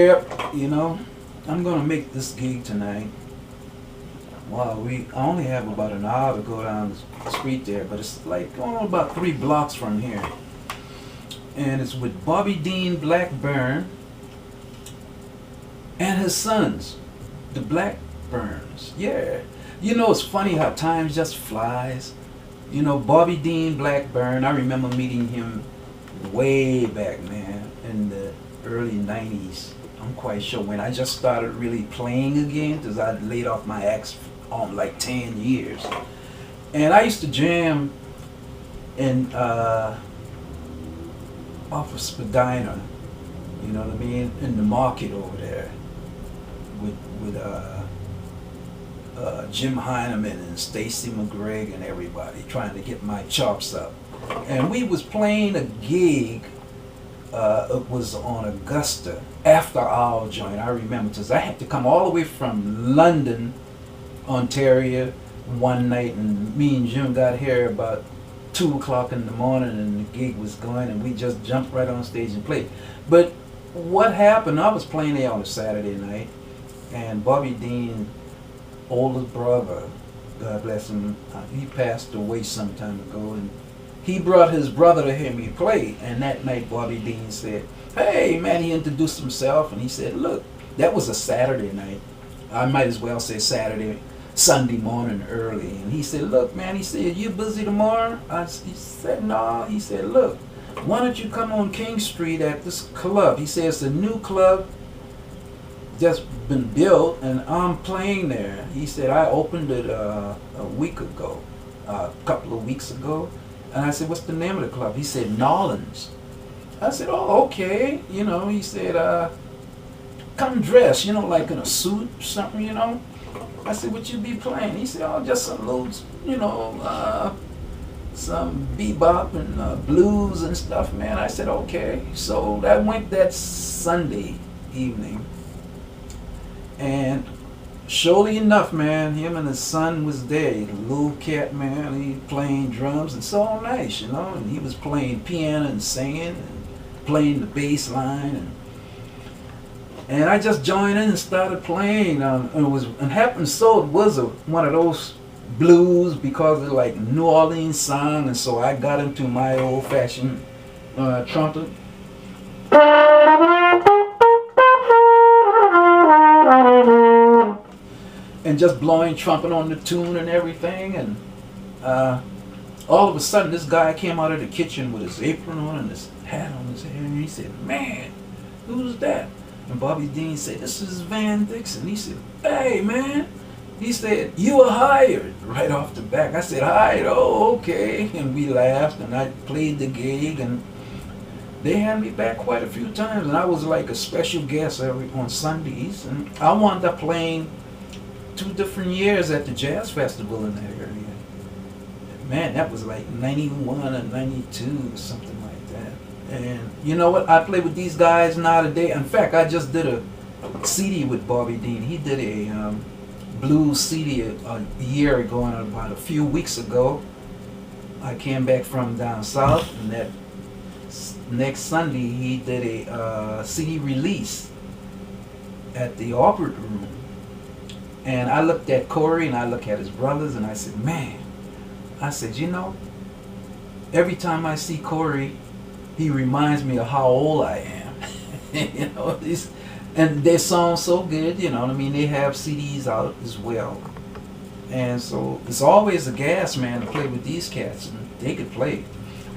Yep, you know, I'm gonna make this gig tonight. Wow, I only have about an hour to go down the street there, but it's like going about 3 blocks from here. And it's with Bobby Dean Blackburn and his sons, the Blackburns. Yeah. You know, it's funny how time just flies. You know, Bobby Dean Blackburn, I remember meeting him way back, man, in the early 90s. I'm quite sure when I just started really playing again, because I'd laid off my axe on like 10 years. And I used to jam in off of Spadina, you know what I mean, in the market over there with Jim Heineman and Stacy McGregor and everybody trying to get my chops up. And we was playing a gig, it was on Augusta, after our joint, I remember, because I had to come all the way from London, Ontario, one night, and me and Jim got here about 2 o'clock in the morning, and the gig was going, and we just jumped right on stage and played. But what happened, I was playing there on a Saturday night, and Bobby Dean, oldest brother, God bless him, he passed away some time ago, and he brought his brother to hear me play. And that night Bobby Dean said, hey man, he introduced himself, and he said, look, that was a Saturday night, I might as well say Sunday morning early. And he said, look man, he said, you busy tomorrow? He said, no. He said, look, why don't you come on King Street at this club? He said, it's a new club just been built, and I'm playing there. He said, I opened it a week ago, a couple of weeks ago. And I said, what's the name of the club? He said, Nolans. I said, oh, okay. You know, he said, come dress, you know, like in a suit or something, you know. I said, what you be playing? He said, oh, just some little, you know, some bebop and blues and stuff, man. I said, okay. So that went that Sunday evening. And surely enough, man, him and his son was there. The little cat, man, he playing drums and so nice, you know. And he was playing piano and singing and playing the bass line. And I just joined in and started playing. It happened so it was one of those blues, because of like New Orleans song, and so I got into my old-fashioned trumpet. And just blowing trumpet on the tune and everything. And all of a sudden this guy came out of the kitchen with his apron on and his hat on his head, and he said, man, who's that? And Bobby Dean said, this is Van Dixon. He said, hey man, he said, you were hired right off the back. I said, hired? Oh, okay. And we laughed, and I played the gig, and they had me back quite a few times, and I was like a special guest on Sundays. And I wound up playing 2 different years at the Jazz Festival in that area. Man, that was like 91 and 92 or something like that. And you know what? I play with these guys now today. In fact, I just did a CD with Bobby Dean. He did a blues CD a year ago, and about a few weeks ago, I came back from down south, and that next Sunday he did a CD release at the Opera Room. And I looked at Corey, and I looked at his brothers, and I said, man, I said, you know, every time I see Corey, he reminds me of how old I am. You know, and their songs so good, you know what I mean? They have CDs out as well. And so it's always a gas, man, to play with these cats, and they could play.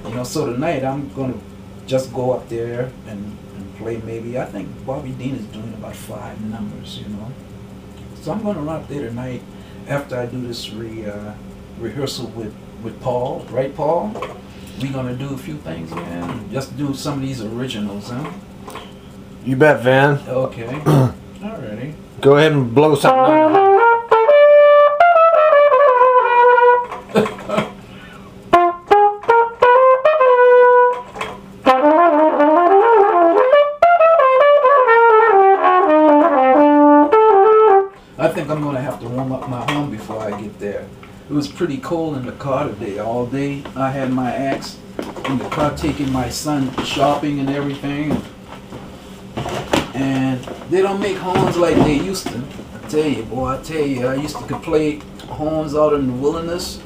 You know, so tonight I'm going to just go up there and play maybe, I think Bobby Dean is doing about 5 numbers, you know. So I'm going to run up there tonight after I do this rehearsal with Paul, right Paul? We're going to do a few things, man. Just do some of these originals, huh? You bet, Van. Okay. Alrighty. Go ahead and blow something on. I think I'm going to have to warm up my home before I get there. It was pretty cold in the car today. All day I had my axe in the car taking my son shopping and everything. and they don't make horns like they used to. I tell you, boy, I used to could play horns out in the wilderness.